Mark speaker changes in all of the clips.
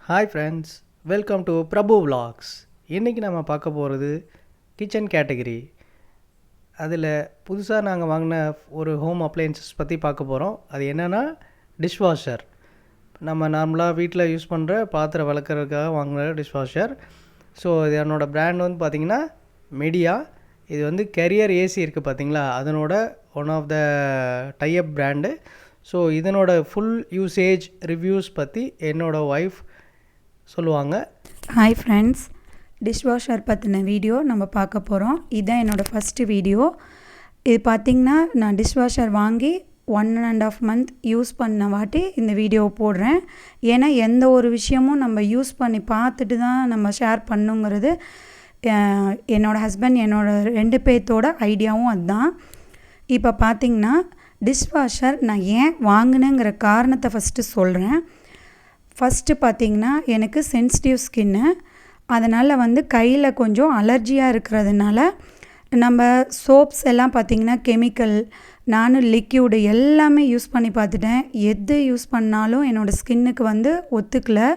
Speaker 1: Hi friends, welcome to Prabhu vlogs. இன்றைக்கி நம்ம பார்க்க போகிறது கிச்சன் கேட்டகரி. அதில் புதுசாக நாங்கள் வாங்கின ஒரு ஹோம் அப்ளையன்சஸ் பற்றி பார்க்க போகிறோம். அது என்னென்னா டிஷ்வாஷர். நம்ம நார்மலாக வீட்டில் யூஸ் பண்ணுற பாத்திரம் விளக்குறதுக்காக வாங்கின டிஷ்வாஷர். ஸோ இது என்னோடய பிராண்ட் வந்து பார்த்திங்கன்னா மிடியா. இது வந்து கேரியர் ஏசி இருக்குது பார்த்திங்களா, அதனோட one of the type brand. So இதனோட ஃபுல் யூசேஜ் ரிவ்யூஸ் பற்றி என்னோடய ஒய்ஃப் சொல்லுவாங்க.
Speaker 2: ஹாய் ஃப்ரெண்ட்ஸ், டிஷ்வாஷர் பற்றின வீடியோ நம்ம பார்க்க போகிறோம். இதுதான் என்னோடய ஃபஸ்ட்டு வீடியோ. இது பார்த்திங்கன்னா நான் டிஷ்வாஷர் வாங்கி 1.5 month யூஸ் பண்ண வாட்டி இந்த வீடியோவை போடுறேன். ஏன்னா எந்த ஒரு விஷயமும் நம்ம யூஸ் பண்ணி பார்த்துட்டு தான் நம்ம ஷேர் பண்ணுங்கிறது என்னோடய ஹஸ்பண்ட் என்னோடய 2 பேர்த்தோட ஐடியாவும் அதுதான். இப்போ பார்த்திங்கன்னா டிஷ்வாஷர் நான் ஏன் வாங்கினேங்கிற காரணத்தை ஃபஸ்ட்டு சொல்கிறேன். ஃபஸ்ட்டு பார்த்திங்கன்னா எனக்கு சென்சிட்டிவ் ஸ்கின்னு, அதனால் வந்து கையில் கொஞ்சம் அலர்ஜியாக இருக்கிறதுனால நம்ம சோப்ஸ் எல்லாம் பார்த்திங்கன்னா கெமிக்கல், நானும் லிக்யூடு எல்லாமே யூஸ் பண்ணி பார்த்துட்டேன். எது யூஸ் பண்ணாலும் என்னோடய ஸ்கின்னுக்கு வந்து ஒத்துக்கலை.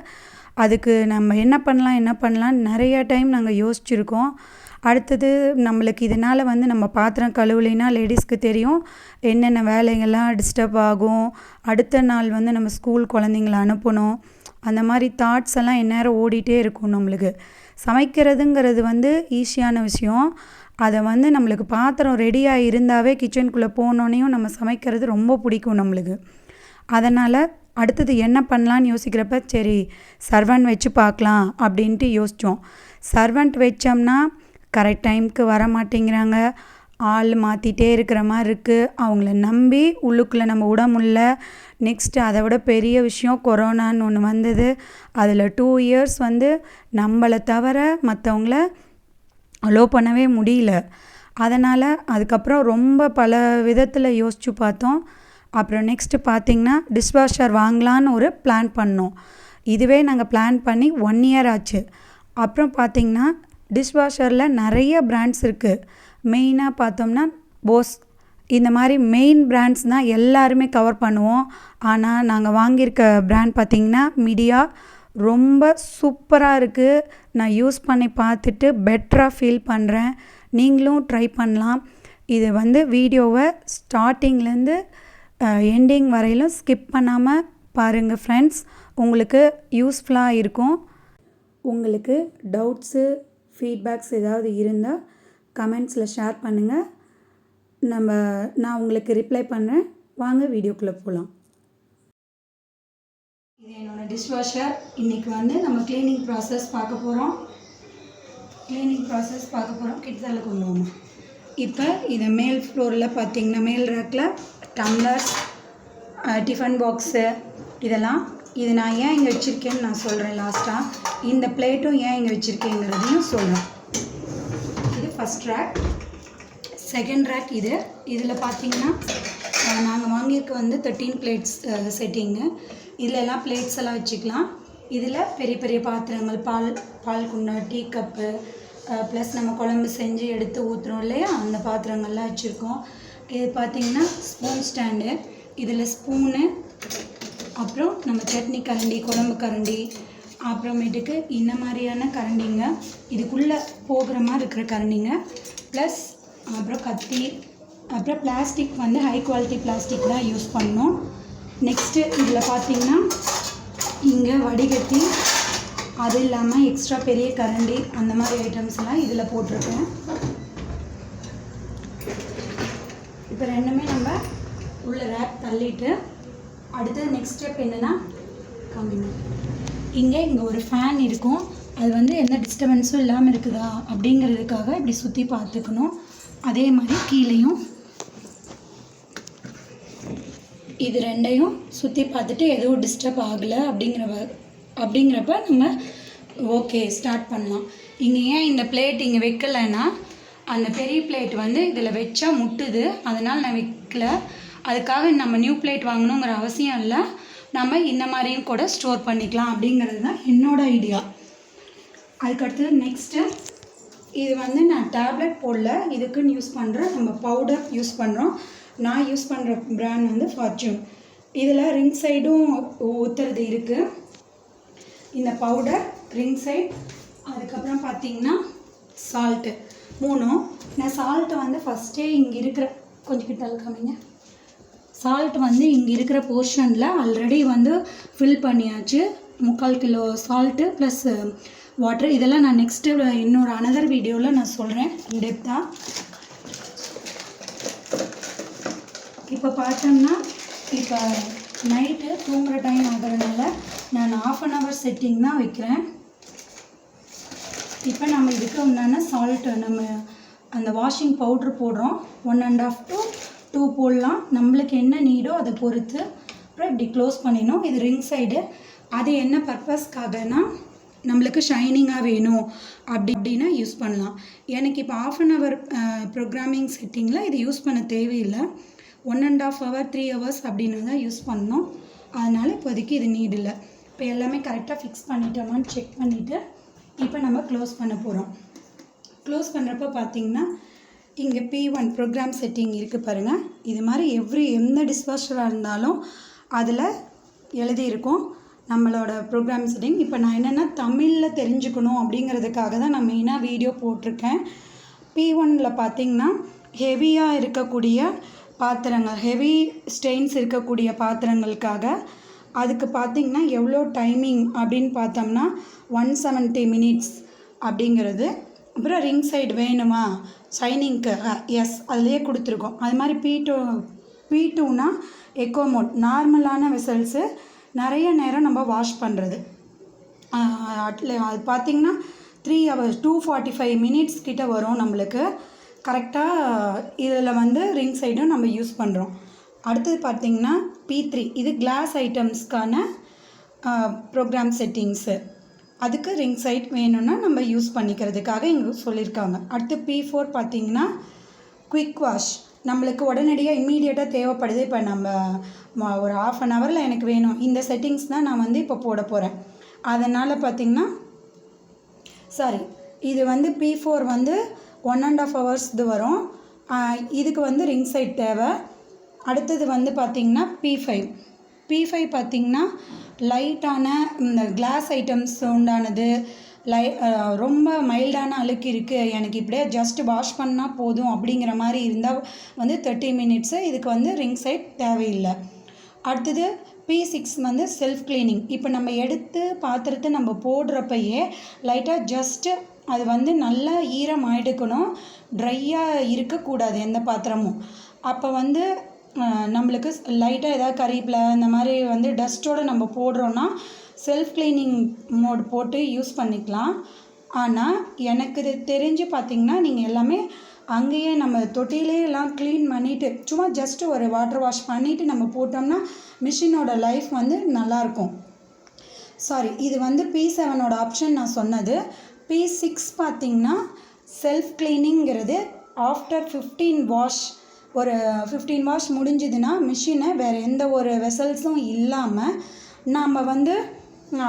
Speaker 2: அதுக்கு நம்ம என்ன பண்ணலாம் நிறைய டைம் நாங்கள் யோசிச்சுருக்கோம். அடுத்தது நம்மளுக்கு இதனால் வந்து நம்ம பாத்திரம் கழுவலைன்னா லேடிஸ்க்கு தெரியும் என்னென்ன வேலைகள்லாம் டிஸ்டர்ப் ஆகும். அடுத்த நாள் வந்து நம்ம ஸ்கூல் குழந்தைங்கள அனுப்பணும். அந்த மாதிரி தாட்ஸ் எல்லாம் எந்நேரம் ஓடிட்டே இருக்கும். நம்மளுக்கு சமைக்கிறதுங்கிறது வந்து ஈஸியான விஷயம். அதை வந்து நம்மளுக்கு பாத்திரம் ரெடியாக இருந்தாவே கிச்சனுக்குள்ளே போனோன்னையும் நம்ம சமைக்கிறது ரொம்ப பிடிக்கும் நம்மளுக்கு. அதனால் அடுத்தது என்ன பண்ணலான்னு யோசிக்கிறப்ப சரி சர்வெண்ட் வச்சு பார்க்கலாம் அப்படின்ட்டு யோசித்தோம். சர்வெண்ட் வச்சோம்னா கரெக்ட் டைமுக்கு வர மாட்டேங்கிறாங்க, ஆள் மாற்றிட்டே இருக்கிற மாதிரி இருக்குது. அவங்கள நம்பி உள்ளுக்குள்ளே நம்ம விட முடியல. நெக்ஸ்ட்டு அதை விட பெரிய விஷயம் கொரோனான்னு ஒன்று வந்தது. அதில் 2 years வந்து நம்மளை தவிர மற்றவங்கள அலோவ் பண்ணவே முடியல. அதனால் அதுக்கப்புறம் ரொம்ப பல விதத்தில் யோசித்து பார்த்தோம். அப்புறம் நெக்ஸ்ட்டு பார்த்திங்கன்னா டிஷ்வாஷர் வாங்கலான்னு ஒரு பிளான் பண்ணோம். இதுவே நாங்கள் பிளான் பண்ணி 1 year ஆச்சு. அப்புறம் பார்த்திங்கன்னா டிஷ்வாஷரில் நிறைய பிராண்ட்ஸ் இருக்குது. மெயினாக பார்த்தோம்னா போஸ், இந்த மாதிரி மெயின் பிராண்ட்ஸ் தான் எல்லாருமே கவர் பண்ணுவோம். ஆனால் நாங்கள் வாங்கியிருக்க பிராண்ட் பார்த்திங்கன்னா மிடியா. ரொம்ப சூப்பராக இருக்குது. நான் யூஸ் பண்ணி பார்த்துட்டு பெட்டராக ஃபீல் பண்ணுறேன். நீங்களும் ட்ரை பண்ணலாம். இது வந்து வீடியோவை ஸ்டார்டிங்லேருந்து எண்டிங் வரையிலும் ஸ்கிப் பண்ணாமல் பாருங்கள் ஃப்ரெண்ட்ஸ். உங்களுக்கு யூஸ்ஃபுல்லாக இருக்கும். உங்களுக்கு டவுட்ஸு ஃபீட்பேக்ஸ் ஏதாவது இருந்தால் கமெண்ட்ஸில் ஷேர் பண்ணுங்கள். நான் உங்களுக்கு ரிப்ளை பண்ணுறேன். வாங்க வீடியோக்குள்ளே போகலாம். இது என்னோடய டிஷ்வாஷர். இன்றைக்கி வந்து நம்ம க்ளீனிங் ப்ராசஸ் பார்க்க போகிறோம். கிட்ஸால் கொண்டு வாங்க. இப்போ இதை மேல் ஃப்ளோரில் பார்த்திங்கன்னா மேல் ரேக்கில் டம்ளர்ஸ், டிஃபன் பாக்ஸு இதெல்லாம் இது நான் ஏன் இங்கே வச்சுருக்கேன்னு நான் சொல்கிறேன் லாஸ்ட்டாக. இந்த பிளேட்டும் ஏன் இங்கே வச்சுருக்கேங்கிறதையும் சொல்கிறேன். இது ஃபஸ்ட் ரேக். செகண்ட் ரேக் இதில் பார்த்திங்கன்னா நாங்கள் வாங்கியிருக்க வந்து 13 plates செட்டிங்கு. இதில் எல்லாம் பிளேட்ஸ் எல்லாம் வச்சுக்கலாம். இதில் பெரிய பெரிய பாத்திரங்கள், பால் குண்டா, டீ கப்பு, ப்ளஸ் நம்ம குழம்பு செஞ்சு எடுத்து ஊற்றுறோம் இல்லையா, அந்த பாத்திரங்கள்லாம் வச்சுருக்கோம். இது பார்த்திங்கன்னா ஸ்பூன் ஸ்டாண்டு. இதில் ஸ்பூனு, அப்புறம் நம்ம சட்னி கரண்டி, குழம்பு கரண்டி, அப்புறமேட்டுக்கு இந்த மாதிரியான கரண்டிங்க, இதுக்குள்ளே போகிற மாதிரி இருக்கிற கரண்டிங்க, ப்ளஸ் அப்புறம் கத்தி, அப்புறம் பிளாஸ்டிக் வந்து ஹை குவாலிட்டி பிளாஸ்டிக் தான் யூஸ் பண்ணோம். நெக்ஸ்ட்டு இதில் பார்த்திங்கன்னா இங்கே வடிகட்டி, அது இல்லாமல் எக்ஸ்ட்ரா பெரிய கரண்டி, அந்த மாதிரி ஐட்டம்ஸ்லாம் இதில் போட்டிருக்கேன். இப்போ ரெண்டுமே நம்ம உள்ள ரேக் தள்ளிட்டு அடுத்தது நெக்ஸ்ட் ஸ்டெப் என்னென்னா இங்கே ஒரு ஃபேன் இருக்கும். அது வந்து எந்த டிஸ்டர்பன்ஸும் இல்லாமல் இருக்குதா அப்படிங்கிறதுக்காக இப்படி சுற்றி பார்த்துக்கணும். அதே மாதிரி கீழேயும் இது ரெண்டையும் சுற்றி பார்த்துட்டு எதுவும் டிஸ்டர்ப் ஆகலை அப்படிங்கிறப்ப நம்ம ஓகே ஸ்டார்ட் பண்ணலாம். இங்கே ஏன் இந்த பிளேட் இங்கே வைக்கலைன்னா அந்த பெரிய பிளேட் வந்து இதில் வச்சா முட்டுது, அதனால் நான் வைக்கல. அதுக்காக நம்ம நியூ பிளேட் வாங்கணுங்கிற அவசியம் இல்லை. நம்ம இந்த மாதிரியும் கூட ஸ்டோர் பண்ணிக்கலாம் அப்படிங்கிறது தான் என்னோடய ஐடியா. அதுக்கடுத்தது நெக்ஸ்ட்டு இது வந்து நான் டேப்லெட் போடல, இதுக்குன்னு யூஸ் பண்ணுறேன். நம்ம பவுடர் யூஸ் பண்ணுறோம். நான் யூஸ் பண்ணுற பிராண்ட் வந்து ஃபார்ச்சூன். இதில் ரிங் சைடும் ஊற்றுறது இருக்குது. இந்த பவுடர், ரிங் சைட், அதுக்கப்புறம் பார்த்திங்கன்னா சால்ட்டு 3. நான் சால்ட்டு வந்து ஃபஸ்ட்டே இங்கே இருக்கிற கொஞ்சம் கிட்ட காமிங்க. சால்ட் வந்து இங்கே இருக்கிற போர்ஷனில் ஆல்ரெடி வந்து ஃபில் பண்ணியாச்சு. 3/4 கிலோ சால்ட்டு ப்ளஸ் வாட்டர். இதெல்லாம் நான் நெக்ஸ்ட்டு இன்னொரு அனதர் வீடியோவில் நான் சொல்கிறேன் இன்டெப்த்தாக. இப்போ பார்த்தோம்னா இப்போ நைட்டு தூங்குகிற டைம் ஆகிறதுனால நான் 1/2 hour செட்டிங் தான் வைக்கிறேன். இப்போ நம்ம இதுக்கு உண்டான சால்ட்டு நம்ம அந்த வாஷிங் பவுட்ரு போடுறோம். 1.5 to 2 போடலாம். நம்மளுக்கு என்ன நீடோ அதை பொறுத்து. அப்புறம் இப்படி க்ளோஸ் பண்ணிடணும். இது ரிங் சைடு. அது என்ன பர்பஸ்க்காகனா நம்மளுக்கு ஷைனிங்காக வேணும் அப்படின்னா யூஸ் பண்ணலாம். எனக்கு இப்போ 1/2 hour ப்ரோக்ராமிங் செட்டிங்கில் இது யூஸ் பண்ண தேவையில்லை. 1.5 hour 3 hours அப்படின்னு தான் யூஸ் பண்ணணும். அதனால் இப்போதைக்கு இது நீட் இல்லை. இப்போ எல்லாமே கரெக்டாக ஃபிக்ஸ் பண்ணிட்டோமான்னு செக் பண்ணிவிட்டு இப்போ நம்ம க்ளோஸ் பண்ண போகிறோம். க்ளோஸ் பண்ணுறப்போ பார்த்திங்கன்னா இங்கே P1 ப்ரோக்ராம் செட்டிங் இருக்குது பாருங்கள். இது மாதிரி எந்த டிஷ்வாஷராக இருந்தாலும் அதில் எழுதியிருக்கும் நம்மளோட ப்ரோக்ராம் செட்டிங். இப்போ நான் என்னென்னா தமிழில் தெரிஞ்சுக்கணும் அப்படிங்கிறதுக்காக தான் நான் மெயினாக வீடியோ போட்டிருக்கேன். P1ல் பார்த்திங்கன்னா ஹெவியாக இருக்கக்கூடிய பாத்திரங்கள், ஹெவி ஸ்டெயின்ஸ் இருக்கக்கூடிய பாத்திரங்களுக்காக அதுக்கு பார்த்திங்கன்னா எவ்வளோ டைமிங் அப்படின்னு பார்த்தோம்னா 170 minutes அப்படிங்கிறது. அப்புறம் ரிங் சைடு வேணுமா ஷைனிங்க்கு, எஸ் அதுலேயே கொடுத்துருக்கோம். அது மாதிரி P2னா எக்கோ மோட், நார்மலான வெசல்ஸு நிறைய நேரம் நம்ம வாஷ் பண்ணுறது. அது பார்த்திங்கன்னா 3 hours 245 minutes கிட்ட வரும் நம்மளுக்கு. கரெக்டாக இதில் வந்து ரிங் சைடும் நம்ம யூஸ் பண்ணுறோம். அடுத்தது பார்த்திங்கன்னா P3 இது கிளாஸ் ஐட்டம்ஸ்க்கான ப்ரோக்ராம் செட்டிங்ஸு. அதுக்கு ரிங் சைட் வேணும்னா நம்ம யூஸ் பண்ணிக்கிறதுக்காக இங்கே சொல்லியிருக்காங்க. அடுத்து P4 பார்த்திங்கன்னா குயிக் வாஷ், நம்மளுக்கு உடனடியாக இம்மீடியட்டாக தேவைப்படுது. இப்போ நம்ம ஒரு 1/2 hourல எனக்கு வேணும், இந்த செட்டிங்ஸ் தான் நான் வந்து இப்போ போட போகிறேன். அதனால் பார்த்திங்கன்னா இது வந்து P4 வந்து 1.5 hours இது வரும். இதுக்கு வந்து ரிங் சைட் தேவை. அடுத்தது வந்து பார்த்திங்கன்னா P5 பார்த்திங்கன்னா லைட்டான இந்த கிளாஸ் ஐட்டம்ஸ் உண்டானது. ரொம்ப மைல்டான அழுக்கு இருக்குது, எனக்கு இப்படியே ஜஸ்ட் வாஷ் பண்ணால் போதும் அப்படிங்கிற மாதிரி இருந்தால் வந்து 30 minutes. இதுக்கு வந்து ரிங் சைட் தேவையில்லை. அடுத்தது P6 வந்து செல்ஃப் க்ளீனிங். இப்போ நம்ம எடுத்து பாத்திரத்தை நம்ம போடுறப்பயே லைட்டாக ஜஸ்ட்டு அது வந்து நல்லா ஈரமாக எடுக்கணும், ட்ரையாக இருக்கக்கூடாது எந்த பாத்திரமும். அப்போ வந்து நம்மளுக்கு லைட்டாக ஏதாவது கறிப்பில் இந்த மாதிரி வந்து டஸ்ட்டோடு நம்ம போடுறோன்னா செல்ஃப் க்ளீனிங் மோட் போட்டு யூஸ் பண்ணிக்கலாம். ஆனால் எனக்கு இது தெரிஞ்சு பார்த்திங்கன்னா நீங்கள் எல்லாமே அங்கேயே நம்ம தொட்டிலே எல்லாம் க்ளீன் பண்ணிவிட்டு சும்மா ஜஸ்ட்டு ஒரு வாட்டர் வாஷ் பண்ணிவிட்டு நம்ம போட்டோம்னா மிஷினோட லைஃப் வந்து நல்லாயிருக்கும். இது வந்து P7ஓட ஆப்ஷன் நான் சொன்னது. P6 பார்த்திங்கன்னா செல்ஃப் க்ளீனிங்கிறது ஆஃப்டர் 15 வாஷ். ஒரு 15 வாஷ் முடிஞ்சுதுன்னா மிஷினை வேறு எந்த ஒரு வெசல்ஸும் இல்லாமல் நாம் வந்து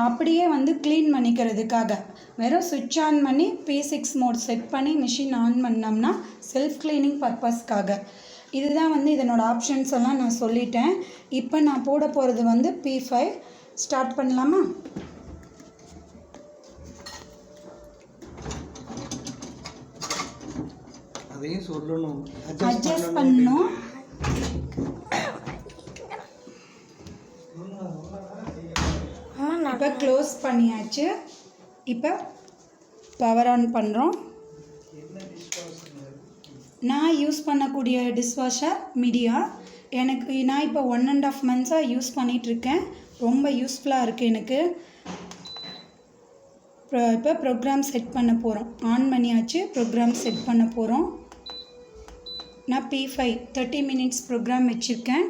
Speaker 2: அப்படியே வந்து க்ளீன் பண்ணிக்கிறதுக்காக வெறும் சுவிட்ச் ஆன் பண்ணி P6 மோட் செட் பண்ணி மிஷின் ஆன் பண்ணோம்னா செல்ஃப் க்ளீனிங் பர்பஸ்க்காக. இதுதான் வந்து இதனோட ஆப்ஷன்ஸ் எல்லாம் நான் சொல்லிட்டேன். இப்போ நான் போட போகிறது வந்து P5. ஸ்டார்ட் பண்ணலாமா?
Speaker 1: அதையும் சொல்லணும்,
Speaker 2: அட்ஜஸ்ட் பண்ணணும். இப்போ க்ளோஸ் பண்ணியாச்சு. இப்போ பவர் ஆன் பண்ணுறோம். நான் யூஸ் பண்ணக்கூடிய டிஷ்வாஷர் மிடியா. நான் இப்போ 1.5 months யூஸ் பண்ணிகிட்ருக்கேன். ரொம்ப யூஸ்ஃபுல்லாக இருக்குது எனக்கு. இப்போ ப்ரோக்ராம் செட் பண்ண போகிறோம். ஆன் பண்ணியாச்சு, ப்ரோக்ராம் செட் பண்ண போகிறோம். நான் P5 30 minutes ப்ரோக்ராம் வச்சுருக்கேன்.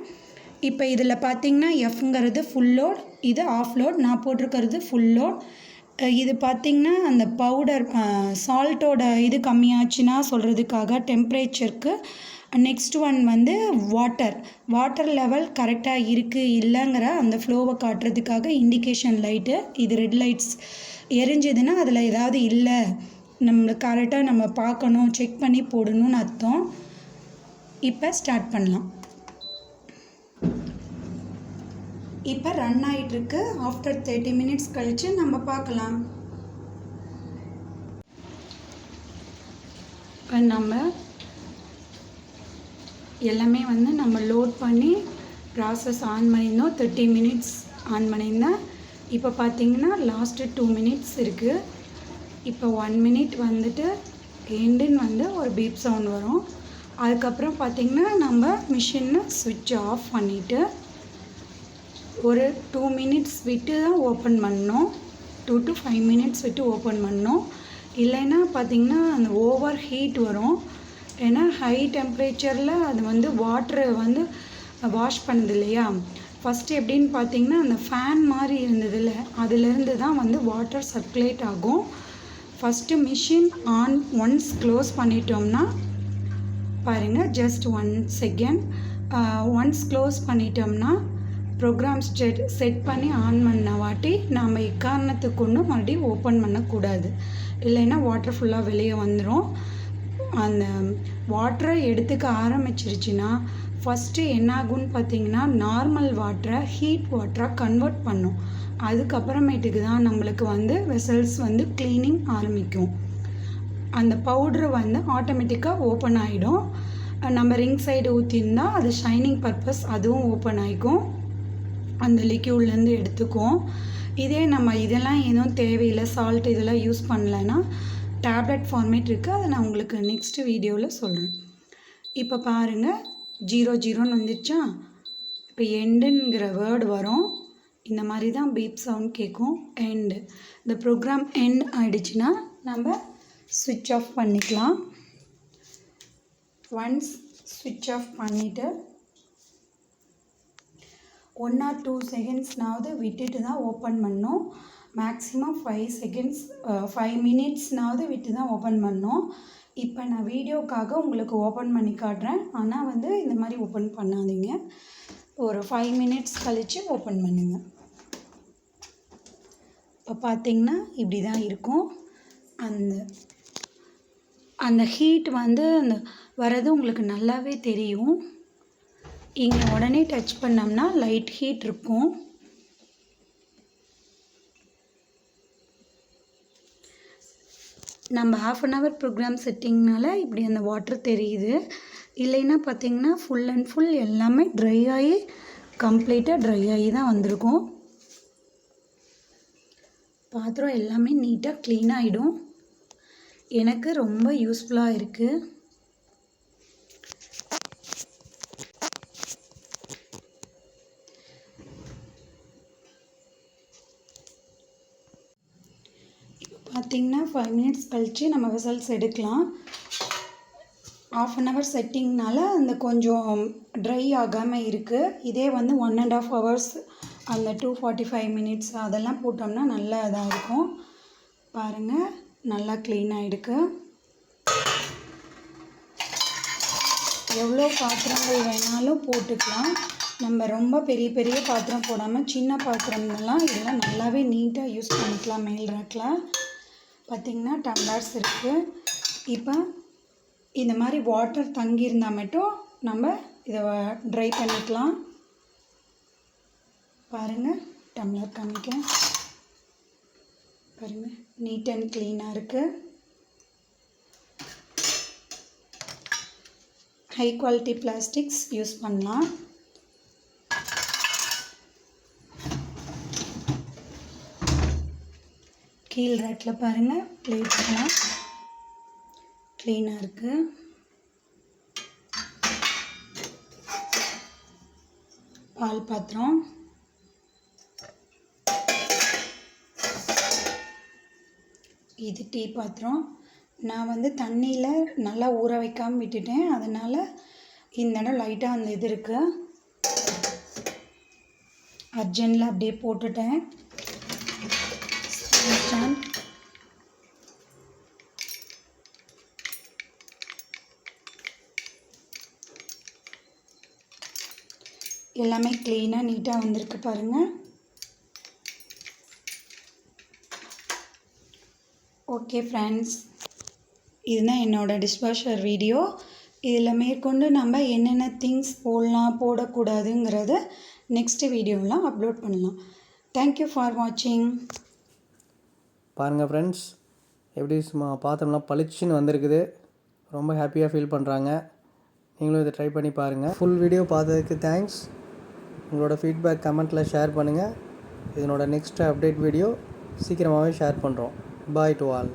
Speaker 2: இப்போ இதில் பார்த்திங்கன்னா எஃப்ங்கிறது ஃபுல் லோட், இது ஆஃப் லோட். நான் போட்டிருக்கிறது ஃபுல் லோட். இது பார்த்திங்கன்னா அந்த பவுடர் சால்ட்டோட இது கம்மியாச்சுன்னா சொல்கிறதுக்காக டெம்ப்ரேச்சருக்கு. நெக்ஸ்ட் ஒன் வந்து வாட்டர் லெவல் கரெக்டாக இருக்குது இல்லைங்கிற அந்த ஃப்ளோவை காட்டுறதுக்காக இண்டிகேஷன் லைட்டு. இது ரெட் லைட்ஸ் எரிஞ்சதுன்னா அதில் ஏதாவது இல்லை, நம்மளுக்கு கரெக்டாக நம்ம பார்க்கணும், செக் பண்ணி போடணும்னு அர்த்தம். இப்போ ஸ்டார்ட் பண்ணலாம். இப்போ ரன் ஆகிட்டுருக்கு. ஆஃப்டர் 30 மினிட்ஸ் கழித்து நம்ம பார்க்கலாம். இப்போ நம்ம எல்லாமே வந்து நம்ம லோட் பண்ணி ப்ராசஸ் ஆன் பண்ணியிருந்தோம். 30 மினிட்ஸ் ஆன் பண்ணியிருந்தேன். இப்போ பார்த்திங்கன்னா லாஸ்ட்டு 2 மினிட்ஸ் இருக்குது. இப்போ 1 மினிட் வந்துட்டு எண்டுன்னு வந்து ஒரு பீப் சவுண்ட் வரும். அதுக்கப்புறம் பார்த்திங்கன்னா நம்ம மிஷினை சுவிட்ச் ஆஃப் பண்ணிவிட்டு ஒரு 2 மினிட்ஸ் விட்டு தான் ஓப்பன் பண்ணணும். 2 to 5 மினிட்ஸ் விட்டு ஓப்பன் பண்ணணும். இல்லைன்னா பார்த்திங்கன்னா அந்த ஓவர் ஹீட் வரும். ஏன்னா ஹை டெம்பரேச்சரில் அது வந்து வாட்ரு வந்து வாஷ் பண்ணுது இல்லையா. ஃபஸ்ட்டு எப்படின்னு பார்த்திங்கன்னா அந்த ஃபேன் மாதிரி இருந்ததில்ல, அதிலேருந்து தான் வந்து வாட்டர் சர்க்குலேட் ஆகும். First machine on once close பண்ணிட்டோம்னா பாருங்கள், ஜஸ்ட் 1 செகண்ட். ஒன்ஸ் க்ளோஸ் பண்ணிட்டோம்னா ப்ரோக்ராம் செட் பண்ணி ஆன் பண்ண வாட்டி நாம் எக்காரணத்துக்கு கொண்டு மறுபடியும் ஓப்பன் பண்ணக்கூடாது. இல்லைன்னா வாட்டர் ஃபுல்லாக வெளியே வந்துடும். அந்த வாட்டரை எடுத்துக்க ஆரம்பிச்சிருச்சுன்னா ஃபஸ்ட்டு என்னாகும்னு பார்த்திங்கன்னா நார்மல் வாட்டரை ஹீட் வாட்டராக கன்வெர்ட் பண்ணும். அதுக்கப்புறமேட்டுக்கு தான் நம்மளுக்கு வந்து வெசல்ஸ் வந்து க்ளீனிங் ஆரம்பிக்கும். அந்த பவுட்ரு வந்து ஆட்டோமேட்டிக்காக ஓப்பன் ஆகிடும். நம்ம ரிங் சைடு ஊற்றிருந்தா அது ஷைனிங் பர்பஸ் அதுவும் ஓப்பன் ஆகிக்கும், அந்த லிக்யூட்லேருந்து எடுத்துக்கும். இதே நம்ம இதெல்லாம் எதுவும் தேவையில்லை, சால்ட் இதெல்லாம் யூஸ் பண்ணலைன்னா டேப்லெட் ஃபார்மேட் இருக்குது. அதை நான் உங்களுக்கு நெக்ஸ்ட்டு வீடியோவில் சொல்கிறேன். இப்போ பாருங்கள் 00ன்னு வந்துடுச்சா. இப்போ எண்டுங்கிற வேர்டு வரும். இந்த மாதிரி தான் பீப் சவுண்ட் கேட்கும். எண்டு. இந்த ப்ரோக்ராம் எண்ட் ஆகிடுச்சுன்னா நம்ம ஸ்விட்ச் ஆஃப் பண்ணிக்கலாம். ஒன்ஸ் ஸ்விட்ச் ஆஃப் பண்ணிவிட்டு 1 or 2 செகண்ட்ஸ்னாவது விட்டுட்டு தான் ஓப்பன் பண்ணோம். மேக்ஸிமம் 5 மினிட்ஸ்னாவது விட்டு தான் ஓப்பன் பண்ணோம். இப்போ நான் வீடியோக்காக உங்களுக்கு ஓப்பன் பண்ணி காட்டுறேன். ஆனால் வந்து இந்த மாதிரி ஓப்பன் பண்ணாதீங்க. ஒரு 5 மினிட்ஸ் கழித்து ஓப்பன் பண்ணுங்கள். இப்போ பார்த்திங்கன்னா இப்படி தான் இருக்கும். அந்த ஹீட் வந்து அந்த வர்றது உங்களுக்கு நல்லாவே தெரியும். இங்கே உடனே டச் பண்ணோம்னா லைட் ஹீட் இருக்கும். நம்ம 1/2 hour ப்ரோக்ராம் செட்டிங்னால இப்படி அந்த வாட்டர் தெரியுது. இல்லைன்னா பார்த்திங்கன்னா ஃபுல் அண்ட் ஃபுல் எல்லாமே ட்ரை ஆகி கம்ப்ளீட்டாக ட்ரை ஆகி தான் வந்திருக்கும். பாத்திரம் எல்லாமே நீட்டாக க்ளீன் ஆகிடும். எனக்கு ரொம்ப யூஸ்ஃபுல்லாக இருக்குது. பார்த்திங்கன்னா 5 மினிட்ஸ் கழித்து நம்ம வெசல்ஸ் எடுக்கலாம். 1/2 hour செட்டிங்னால அந்த கொஞ்சம் ட்ரை ஆகாமல் இருக்குது. இதே வந்து 1.5 hours அந்த 245 மினிட்ஸ் அதெல்லாம் போட்டோம்னா நல்லா இதாக இருக்கும். பாருங்கள், நல்லா க்ளீன் ஆகிடுக்கு. எவ்வளோ பாத்திரங்கள் வேணாலும் போட்டுக்கலாம். நம்ம ரொம்ப பெரிய பெரிய பாத்திரம் போடாமல் சின்ன பாத்திரம்லாம் இதெல்லாம் நல்லாவே நீட்டாக யூஸ் பண்ணிக்கலாம். மேல் ரேக்கில் பார்த்திங்கன்னா டம்ளர்ஸ் இருக்குது. இப்போ இந்த மாதிரி வாட்டர் தங்கியிருந்தால் மட்டும் நம்ம இதை ட்ரை பண்ணிக்கலாம். பாருங்கள், டம்ளர் காமிக்க பாருங்கள், நீட் அண்ட் க்ளீனாக இருக்குது. ஹை குவாலிட்டி பிளாஸ்டிக்ஸ் யூஸ் பண்ணலாம். கீழ் ரேக்கில் பாருங்கள், பிளேட்ஸ்லாம் க்ளீனாக இருக்குது. பால் பாத்திரம், இது டீ பாத்திரம். நான் வந்து தண்ணியில் நல்லா ஊற வைக்காமல் விட்டுட்டேன். அதனால் இந்த இடம் லைட்டாக அந்த இது இருக்குது. அர்ஜென்ட்டில் அப்படியே போட்டுட்டேன். ஸ்டாண்ட், எல்லாமே க்ளீனாக நீட்டாக வந்திருக்கு பாருங்கள். ஓகே ஃப்ரெண்ட்ஸ், இதுதான் என்னோடய டிஷ்வாஷர் வீடியோ. இதில் மேற்கொண்டு நம்ம என்னென்ன திங்ஸ் போடலாம் போடக்கூடாதுங்கிறத நெக்ஸ்ட் வீடியோலாம் அப்லோட் பண்ணலாம். தேங்க்யூ ஃபார் வாட்சிங்.
Speaker 1: பாருங்கள் ஃப்ரெண்ட்ஸ், எப்படி சும்மா பாத்திரம்லாம் பளிச்சுன்னு வந்திருக்குது. ரொம்ப ஹாப்பியாக ஃபீல் பண்ணுறாங்க. நீங்களும் இதை ட்ரை பண்ணி பாருங்கள். ஃபுல் வீடியோ பார்த்ததுக்கு தேங்க்ஸ். உங்களோட ஃபீட்பேக் கமெண்ட்டில் ஷேர் பண்ணுங்கள். இதனோட நெக்ஸ்ட் அப்டேட் வீடியோ சீக்கிரமாகவே ஷேர் பண்ணுறோம். பாய் டு ஆல்.